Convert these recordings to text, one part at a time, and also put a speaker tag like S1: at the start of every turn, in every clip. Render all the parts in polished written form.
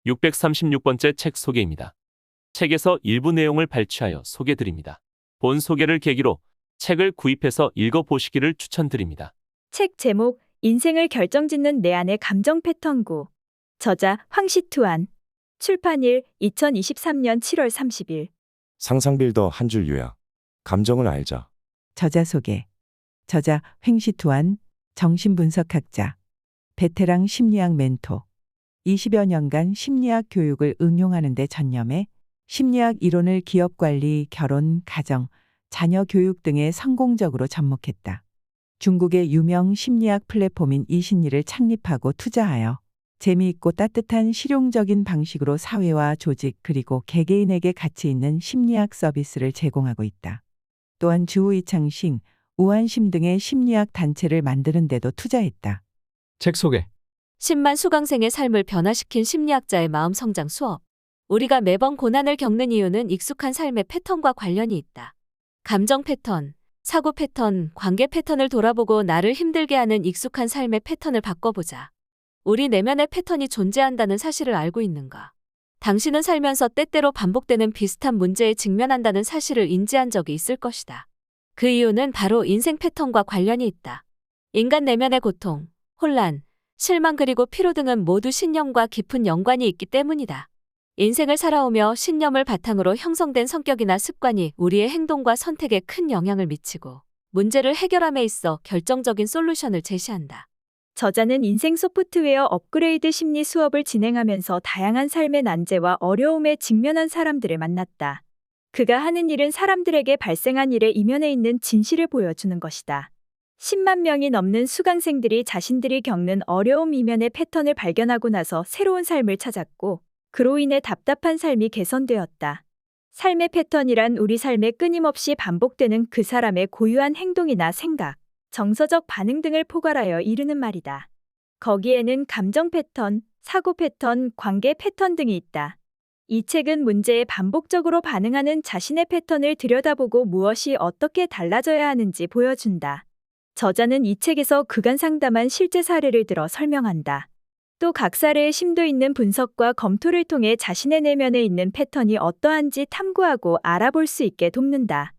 S1: 636번째 책 소개입니다. 책에서 일부 내용을 발췌하여 소개드립니다. 본 소개를 계기로 책을 구입해서 읽어보시기를 추천드립니다.
S2: 책 제목 인생을 결정짓는 내 안의 감정 패턴구. 저자 황시투안. 출판일 2023년 7월 30일.
S3: 상상빌더 한 줄 요약. 감정을 알자.
S4: 저자 소개. 저자 횡시투안, 정신분석학자, 베테랑 심리학 멘토. 20여 년간 심리학 교육을 응용하는 데 전념해 심리학 이론을 기업관리, 결혼, 가정, 자녀 교육 등에 성공적으로 접목했다. 중국의 유명 심리학 플랫폼인 이신리를 창립하고 투자하여 재미있고 따뜻한 실용적인 방식으로 사회와 조직 그리고 개개인에게 가치 있는 심리학 서비스를 제공하고 있다. 또한 주의창싱, 우한심 등의 심리학 단체를 만드는 데도 투자했다.
S5: 책 소개.
S6: 10만 수강생의 삶을 변화시킨 심리학자의 마음 성장 수업. 우리가 매번 고난을 겪는 이유는 익숙한 삶의 패턴과 관련이 있다. 감정 패턴, 사고 패턴, 관계 패턴을 돌아보고 나를 힘들게 하는 익숙한 삶의 패턴을 바꿔보자. 우리 내면의 패턴이 존재한다는 사실을 알고 있는가? 당신은 살면서 때때로 반복되는 비슷한 문제에 직면한다는 사실을 인지한 적이 있을 것이다. 그 이유는 바로 인생 패턴과 관련이 있다. 인간 내면의 고통, 혼란, 실망 그리고 피로 등은 모두 신념과 깊은 연관이 있기 때문이다. 인생을 살아오며 신념을 바탕으로 형성된 성격이나 습관이 우리의 행동과 선택에 큰 영향을 미치고 문제를 해결함에 있어 결정적인 솔루션을 제시한다.
S2: 저자는 인생 소프트웨어 업그레이드 심리 수업을 진행하면서 다양한 삶의 난제와 어려움에 직면한 사람들을 만났다. 그가 하는 일은 사람들에게 발생한 일의 이면에 있는 진실을 보여주는 것이다. 10만 명이 넘는 수강생들이 자신들이 겪는 어려움 이면의 패턴을 발견하고 나서 새로운 삶을 찾았고 그로 인해 답답한 삶이 개선되었다. 삶의 패턴이란 우리 삶에 끊임없이 반복되는 그 사람의 고유한 행동이나 생각, 정서적 반응 등을 포괄하여 이루는 말이다. 거기에는 감정 패턴, 사고 패턴, 관계 패턴 등이 있다. 이 책은 문제에 반복적으로 반응하는 자신의 패턴을 들여다보고 무엇이 어떻게 달라져야 하는지 보여준다. 저자는 이 책에서 그간 상담한 실제 사례를 들어 설명한다. 또 각 사례의 심도 있는 분석과 검토를 통해 자신의 내면에 있는 패턴이 어떠한지 탐구하고 알아볼 수 있게 돕는다.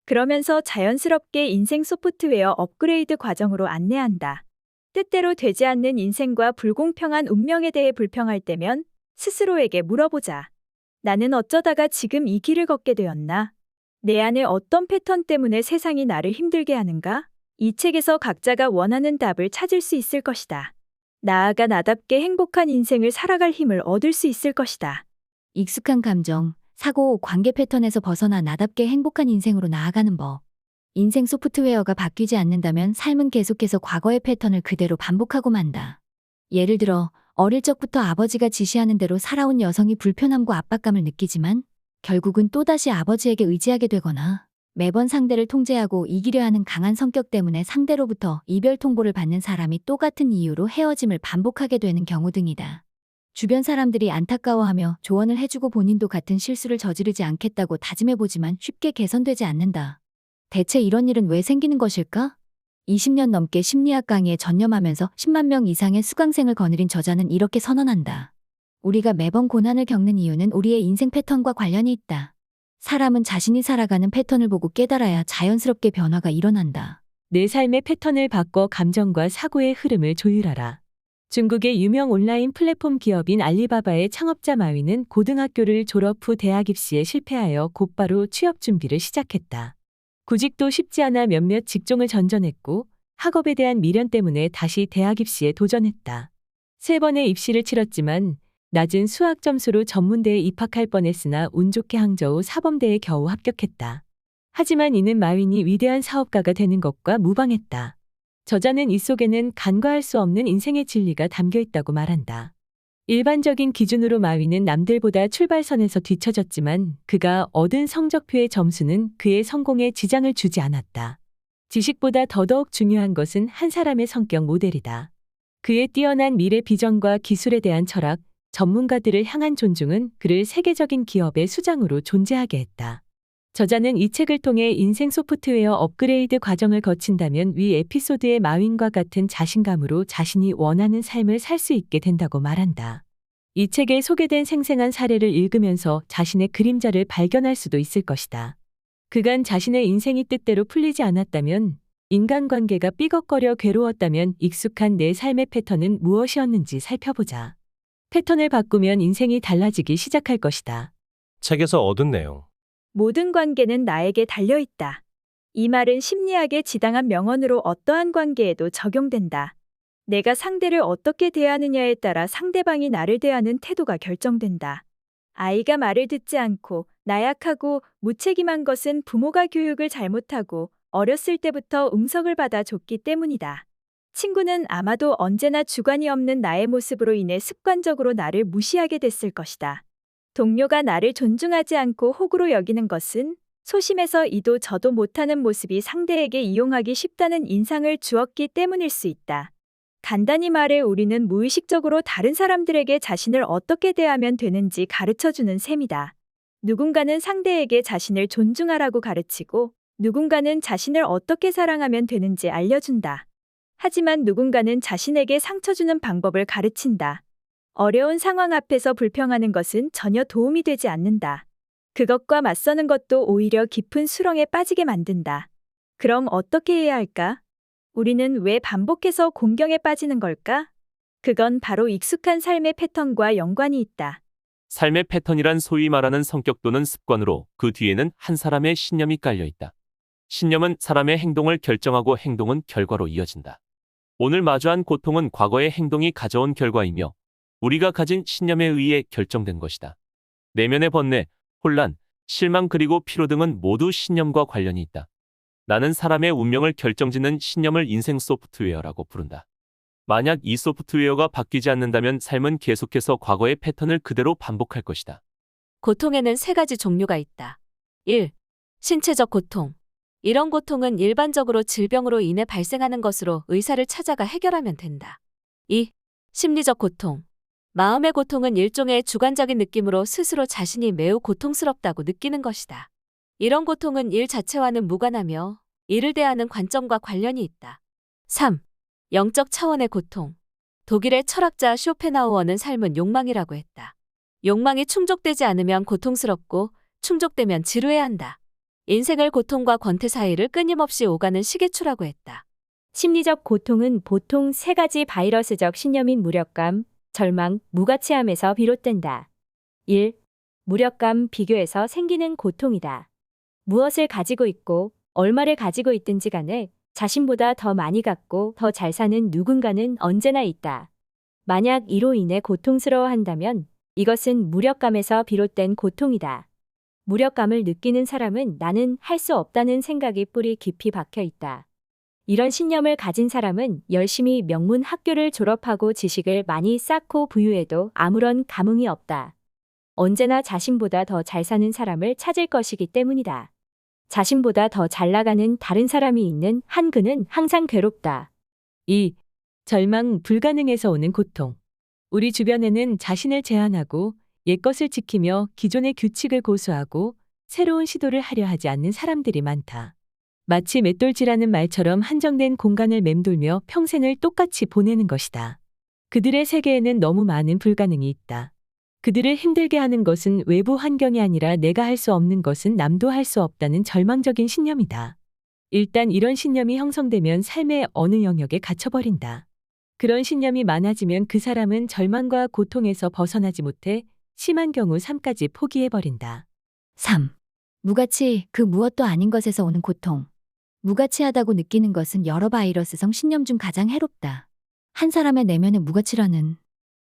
S2: 그러면서 자연스럽게 인생 소프트웨어 업그레이드 과정으로 안내한다. 뜻대로 되지 않는 인생과 불공평한 운명에 대해 불평할 때면 스스로에게 물어보자. 나는 어쩌다가 지금 이 길을 걷게 되었나? 내 안에 어떤 패턴 때문에 세상이 나를 힘들게 하는가? 이 책에서 각자가 원하는 답을 찾을 수 있을 것이다. 나아가 나답게 행복한 인생을 살아갈 힘을 얻을 수 있을 것이다.
S7: 익숙한 감정, 사고, 관계 패턴에서 벗어나 나답게 행복한 인생으로 나아가는 법. 인생 소프트웨어가 바뀌지 않는다면 삶은 계속해서 과거의 패턴을 그대로 반복하고 만다. 예를 들어 어릴 적부터 아버지가 지시하는 대로 살아온 여성이 불편함과 압박감을 느끼지만 결국은 또다시 아버지에게 의지하게 되거나 매번 상대를 통제하고 이기려 하는 강한 성격 때문에 상대로부터 이별 통보를 받는 사람이 똑같은 이유로 헤어짐을 반복하게 되는 경우 등이다. 주변 사람들이 안타까워하며 조언을 해주고 본인도 같은 실수를 저지르지 않겠다고 다짐해보지만 쉽게 개선되지 않는다. 대체 이런 일은 왜 생기는 것일까? 20년 넘게 심리학 강의에 전념하면서 10만 명 이상의 수강생을 거느린 저자는 이렇게 선언한다. 우리가 매번 고난을 겪는 이유는 우리의 인생 패턴과 관련이 있다. 사람은 자신이 살아가는 패턴을 보고 깨달아야 자연스럽게 변화가 일어난다.
S8: 내 삶의 패턴을 바꿔 감정과 사고의 흐름을 조율하라. 중국의 유명 온라인 플랫폼 기업인 알리바바의 창업자 마윈은 고등학교를 졸업 후 대학 입시에 실패하여 곧바로 취업 준비를 시작했다. 구직도 쉽지 않아 몇몇 직종을 전전했고 학업에 대한 미련 때문에 다시 대학 입시에 도전했다. 3번의 입시를 치렀지만 낮은 수학 점수로 전문대에 입학할 뻔했으나 운 좋게 항저우 사범대에 겨우 합격했다. 하지만 이는 마윈이 위대한 사업가가 되는 것과 무방했다. 저자는 이 속에는 간과할 수 없는 인생의 진리가 담겨 있다고 말한다. 일반적인 기준으로 마윈은 남들보다 출발선에서 뒤처졌지만 그가 얻은 성적표의 점수는 그의 성공에 지장을 주지 않았다. 지식보다 더더욱 중요한 것은 한 사람의 성격 모델이다. 그의 뛰어난 미래 비전과 기술에 대한 철학, 전문가들을 향한 존중은 그를 세계적인 기업의 수장으로 존재하게 했다. 저자는 이 책을 통해 인생 소프트웨어 업그레이드 과정을 거친다면 위 에피소드의 마윈과 같은 자신감으로 자신이 원하는 삶을 살 수 있게 된다고 말한다. 이 책에 소개된 생생한 사례를 읽으면서 자신의 그림자를 발견할 수도 있을 것이다. 그간 자신의 인생이 뜻대로 풀리지 않았다면, 인간관계가 삐걱거려 괴로웠다면 익숙한 내 삶의 패턴은 무엇이었는지 살펴보자. 패턴을 바꾸면 인생이 달라지기 시작할 것이다.
S5: 책에서 얻은 내용.
S2: 모든 관계는 나에게 달려있다. 이 말은 심리학의 지당한 명언으로 어떠한 관계에도 적용된다. 내가 상대를 어떻게 대하느냐에 따라 상대방이 나를 대하는 태도가 결정된다. 아이가 말을 듣지 않고 나약하고 무책임한 것은 부모가 교육을 잘못하고 어렸을 때부터 응석을 받아 줬기 때문이다. 친구는 아마도 언제나 주관이 없는 나의 모습으로 인해 습관적으로 나를 무시하게 됐을 것이다. 동료가 나를 존중하지 않고 호구로 여기는 것은 소심해서 이도 저도 못하는 모습이 상대에게 이용하기 쉽다는 인상을 주었기 때문일 수 있다. 간단히 말해 우리는 무의식적으로 다른 사람들에게 자신을 어떻게 대하면 되는지 가르쳐주는 셈이다. 누군가는 상대에게 자신을 존중하라고 가르치고 누군가는 자신을 어떻게 사랑하면 되는지 알려준다. 하지만 누군가는 자신에게 상처 주는 방법을 가르친다. 어려운 상황 앞에서 불평하는 것은 전혀 도움이 되지 않는다. 그것과 맞서는 것도 오히려 깊은 수렁에 빠지게 만든다. 그럼 어떻게 해야 할까? 우리는 왜 반복해서 공경에 빠지는 걸까? 그건 바로 익숙한 삶의 패턴과 연관이 있다.
S1: 삶의 패턴이란 소위 말하는 성격 또는 습관으로 그 뒤에는 한 사람의 신념이 깔려 있다. 신념은 사람의 행동을 결정하고 행동은 결과로 이어진다. 오늘 마주한 고통은 과거의 행동이 가져온 결과이며 우리가 가진 신념에 의해 결정된 것이다. 내면의 번뇌, 혼란, 실망 그리고 피로 등은 모두 신념과 관련이 있다. 나는 사람의 운명을 결정짓는 신념을 인생 소프트웨어라고 부른다. 만약 이 소프트웨어가 바뀌지 않는다면 삶은 계속해서 과거의 패턴을 그대로 반복할 것이다.
S6: 고통에는 3가지 종류가 있다. 1. 신체적 고통. 이런 고통은 일반적으로 질병으로 인해 발생하는 것으로 의사를 찾아가 해결하면 된다. 2. 심리적 고통. 마음의 고통은 일종의 주관적인 느낌으로 스스로 자신이 매우 고통스럽다고 느끼는 것이다. 이런 고통은 일 자체와는 무관하며 이를 대하는 관점과 관련이 있다. 3. 영적 차원의 고통. 독일의 철학자 쇼펜하우어는 삶은 욕망이라고 했다. 욕망이 충족되지 않으면 고통스럽고 충족되면 지루해한다. 인생을 고통과 권태 사이를 끊임없이 오가는 시계추라고 했다.
S9: 심리적 고통은 보통 3가지 바이러스적 신념인 무력감, 절망, 무가치함에서 비롯된다. 1. 무력감, 비교에서 생기는 고통이다. 무엇을 가지고 있고 얼마를 가지고 있든지 간에 자신보다 더 많이 갖고 더 잘 사는 누군가는 언제나 있다. 만약 이로 인해 고통스러워한다면 이것은 무력감에서 비롯된 고통이다. 무력감을 느끼는 사람은 나는 할 수 없다는 생각이 뿌리 깊이 박혀 있다. 이런 신념을 가진 사람은 열심히 명문 학교를 졸업하고 지식을 많이 쌓고 부유해도 아무런 감흥이 없다. 언제나 자신보다 더 잘 사는 사람을 찾을 것이기 때문이다. 자신보다 더 잘 나가는 다른 사람이 있는 한 그는 항상 괴롭다.
S8: 2. 절망, 불가능에서 오는 고통. 우리 주변에는 자신을 제한하고 옛것을 지키며 기존의 규칙을 고수하고 새로운 시도를 하려 하지 않는 사람들이 많다. 마치 맷돌질하는 말처럼 한정된 공간을 맴돌며 평생을 똑같이 보내는 것이다. 그들의 세계에는 너무 많은 불가능이 있다. 그들을 힘들게 하는 것은 외부 환경이 아니라 내가 할 수 없는 것은 남도 할 수 없다는 절망적인 신념이다. 일단 이런 신념이 형성되면 삶의 어느 영역에 갇혀버린다. 그런 신념이 많아지면 그 사람은 절망과 고통에서 벗어나지 못해 심한 경우 삶까지 포기해버린다.
S7: 3. 무가치, 그 무엇도 아닌 것에서 오는 고통. 무가치하다고 느끼는 것은 여러 바이러스성 신념 중 가장 해롭다. 한 사람의 내면에 무가치라는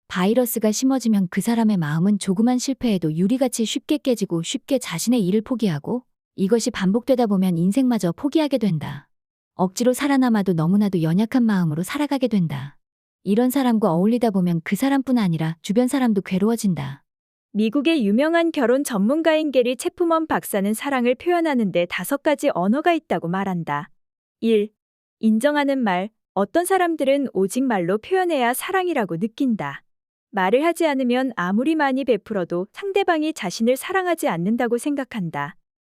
S7: 바이러스가 심어지면 그 사람의 마음은 조그만 실패에도 유리같이 쉽게 깨지고 쉽게 자신의 일을 포기하고 이것이 반복되다 보면 인생마저 포기하게 된다. 억지로 살아남아도 너무나도 연약한 마음으로 살아가게 된다. 이런 사람과 어울리다 보면 그 사람뿐 아니라 주변 사람도 괴로워진다.
S2: 미국의 유명한 결혼 전문가인 게리 체프먼 박사는 사랑을 표현하는데 5가지 언어가 있다고 말한다. 1. 인정하는 말. 어떤 사람들은 오직 말로 표현해야 사랑이라고 느낀다. 말을 하지 않으면 아무리 많이 베풀어도 상대방이 자신을 사랑하지 않는다고 생각한다.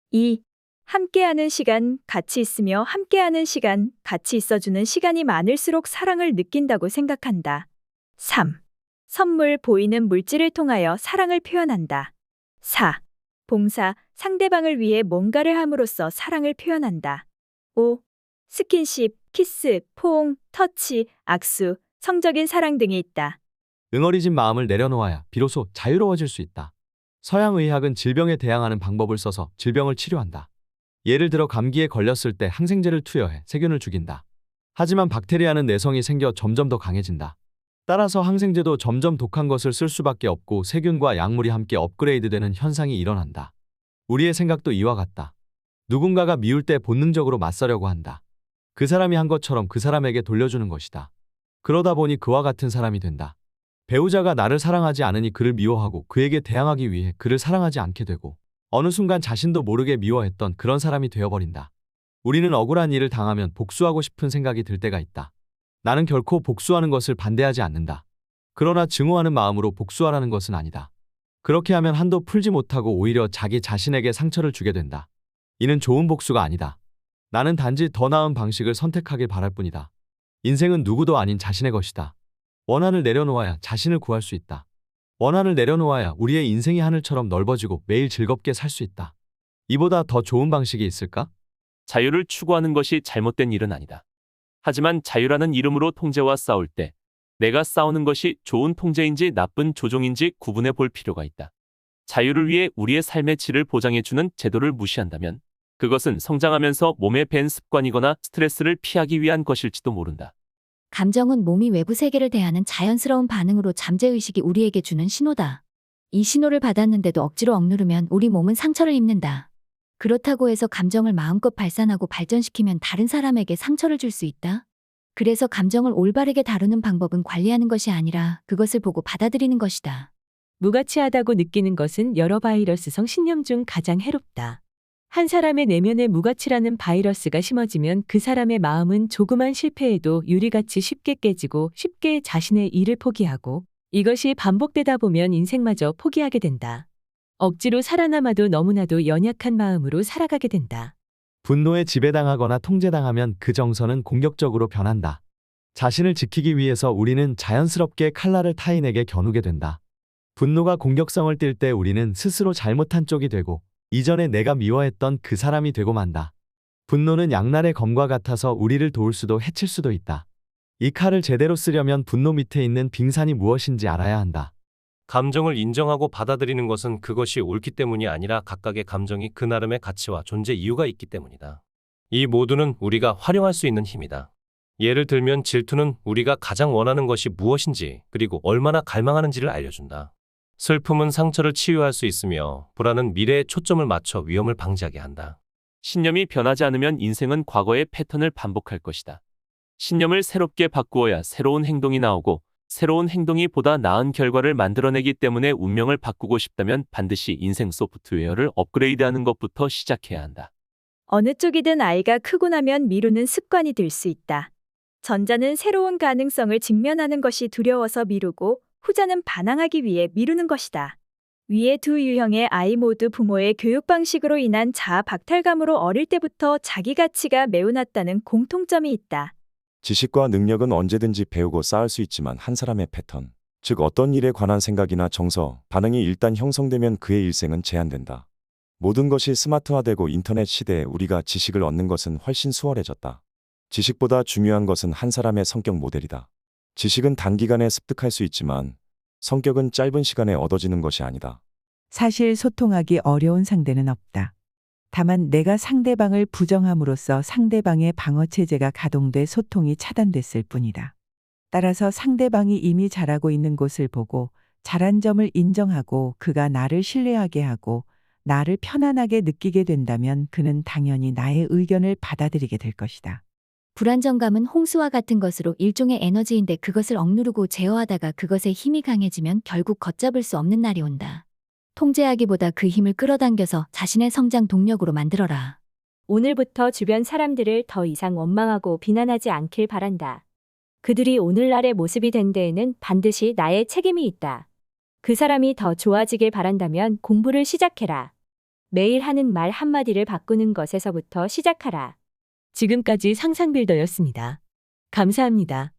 S2: 2. 함께하는 시간, 같이 있으며 함께하는 시간, 같이 있어주는 시간이 많을수록 사랑을 느낀다고 생각한다. 3. 선물, 보이는 물질을 통하여 사랑을 표현한다. 4. 봉사, 상대방을 위해 뭔가를 함으로써 사랑을 표현한다. 5. 스킨십, 키스, 포옹, 터치, 악수, 성적인 사랑 등이 있다.
S10: 응어리진 마음을 내려놓아야 비로소 자유로워질 수 있다. 서양 의학은 질병에 대항하는 방법을 써서 질병을 치료한다. 예를 들어 감기에 걸렸을 때 항생제를 투여해 세균을 죽인다. 하지만 박테리아는 내성이 생겨 점점 더 강해진다. 따라서 항생제도 점점 독한 것을 쓸 수밖에 없고 세균과 약물이 함께 업그레이드되는 현상이 일어난다. 우리의 생각도 이와 같다. 누군가가 미울 때 본능적으로 맞서려고 한다. 그 사람이 한 것처럼 그 사람에게 돌려주는 것이다. 그러다 보니 그와 같은 사람이 된다. 배우자가 나를 사랑하지 않으니 그를 미워하고 그에게 대항하기 위해 그를 사랑하지 않게 되고 어느 순간 자신도 모르게 미워했던 그런 사람이 되어버린다. 우리는 억울한 일을 당하면 복수하고 싶은 생각이 들 때가 있다. 나는 결코 복수하는 것을 반대하지 않는다. 그러나 증오하는 마음으로 복수하라는 것은 아니다. 그렇게 하면 한도 풀지 못하고 오히려 자기 자신에게 상처를 주게 된다. 이는 좋은 복수가 아니다. 나는 단지 더 나은 방식을 선택하길 바랄 뿐이다. 인생은 누구도 아닌 자신의 것이다. 원한을 내려놓아야 자신을 구할 수 있다. 원한을 내려놓아야 우리의 인생이 하늘처럼 넓어지고 매일 즐겁게 살 수 있다. 이보다 더 좋은 방식이 있을까?
S1: 자유를 추구하는 것이 잘못된 일은 아니다. 하지만 자유라는 이름으로 통제와 싸울 때 내가 싸우는 것이 좋은 통제인지 나쁜 조종인지 구분해 볼 필요가 있다. 자유를 위해 우리의 삶의 질을 보장해주는 제도를 무시한다면 그것은 성장하면서 몸에 밴 습관이거나 스트레스를 피하기 위한 것일지도 모른다.
S7: 감정은 몸이 외부 세계를 대하는 자연스러운 반응으로 잠재의식이 우리에게 주는 신호다. 이 신호를 받았는데도 억지로 억누르면 우리 몸은 상처를 입는다. 그렇다고 해서 감정을 마음껏 발산하고 발전시키면 다른 사람에게 상처를 줄 수 있다. 그래서 감정을 올바르게 다루는 방법은 관리하는 것이 아니라 그것을 보고 받아들이는 것이다.
S8: 무가치하다고 느끼는 것은 여러 바이러스성 신념 중 가장 해롭다. 한 사람의 내면에 무가치라는 바이러스가 심어지면 그 사람의 마음은 조그만 실패에도 유리같이 쉽게 깨지고 쉽게 자신의 일을 포기하고 이것이 반복되다 보면 인생마저 포기하게 된다. 억지로 살아남아도 너무나도 연약한 마음으로 살아가게 된다.
S10: 분노에 지배당하거나 통제당하면 그 정서는 공격적으로 변한다. 자신을 지키기 위해서 우리는 자연스럽게 칼날을 타인에게 겨누게 된다. 분노가 공격성을 띨 때 우리는 스스로 잘못한 쪽이 되고 이전에 내가 미워했던 그 사람이 되고 만다. 분노는 양날의 검과 같아서 우리를 도울 수도 해칠 수도 있다. 이 칼을 제대로 쓰려면 분노 밑에 있는 빙산이 무엇인지 알아야 한다.
S5: 감정을 인정하고 받아들이는 것은 그것이 옳기 때문이 아니라 각각의 감정이 그 나름의 가치와 존재 이유가 있기 때문이다. 이 모두는 우리가 활용할 수 있는 힘이다. 예를 들면 질투는 우리가 가장 원하는 것이 무엇인지 그리고 얼마나 갈망하는지를 알려준다. 슬픔은 상처를 치유할 수 있으며 불안은 미래에 초점을 맞춰 위험을 방지하게 한다.
S1: 신념이 변하지 않으면 인생은 과거의 패턴을 반복할 것이다. 신념을 새롭게 바꾸어야 새로운 행동이 나오고 새로운 행동이 보다 나은 결과를 만들어내기 때문에 운명을 바꾸고 싶다면 반드시 인생 소프트웨어를 업그레이드하는 것부터 시작해야 한다.
S2: 어느 쪽이든 아이가 크고 나면 미루는 습관이 들 수 있다. 전자는 새로운 가능성을 직면하는 것이 두려워서 미루고 후자는 반항하기 위해 미루는 것이다. 위의 두 유형의 아이 모두 부모의 교육 방식으로 인한 자아 박탈감으로 어릴 때부터 자기 가치가 매우 낮다는 공통점이 있다.
S3: 지식과 능력은 언제든지 배우고 쌓을 수 있지만 한 사람의 패턴, 즉 어떤 일에 관한 생각이나 정서, 반응이 일단 형성되면 그의 일생은 제한된다. 모든 것이 스마트화되고 인터넷 시대에 우리가 지식을 얻는 것은 훨씬 수월해졌다. 지식보다 중요한 것은 한 사람의 성격 모델이다. 지식은 단기간에 습득할 수 있지만 성격은 짧은 시간에 얻어지는 것이 아니다.
S4: 사실 소통하기 어려운 상대는 없다. 다만 내가 상대방을 부정함으로써 상대방의 방어체제가 가동돼 소통이 차단됐을 뿐이다. 따라서 상대방이 이미 잘하고 있는 곳을 보고 잘한 점을 인정하고 그가 나를 신뢰하게 하고 나를 편안하게 느끼게 된다면 그는 당연히 나의 의견을 받아들이게 될 것이다.
S7: 불안정감은 홍수와 같은 것으로 일종의 에너지인데 그것을 억누르고 제어하다가 그것의 힘이 강해지면 결국 걷잡을 수 없는 날이 온다. 통제하기보다 그 힘을 끌어당겨서 자신의 성장 동력으로 만들어라.
S9: 오늘부터 주변 사람들을 더 이상 원망하고 비난하지 않길 바란다. 그들이 오늘날의 모습이 된 데에는 반드시 나의 책임이 있다. 그 사람이 더 좋아지길 바란다면 공부를 시작해라. 매일 하는 말 한마디를 바꾸는 것에서부터 시작하라.
S8: 지금까지 상상빌더였습니다. 감사합니다.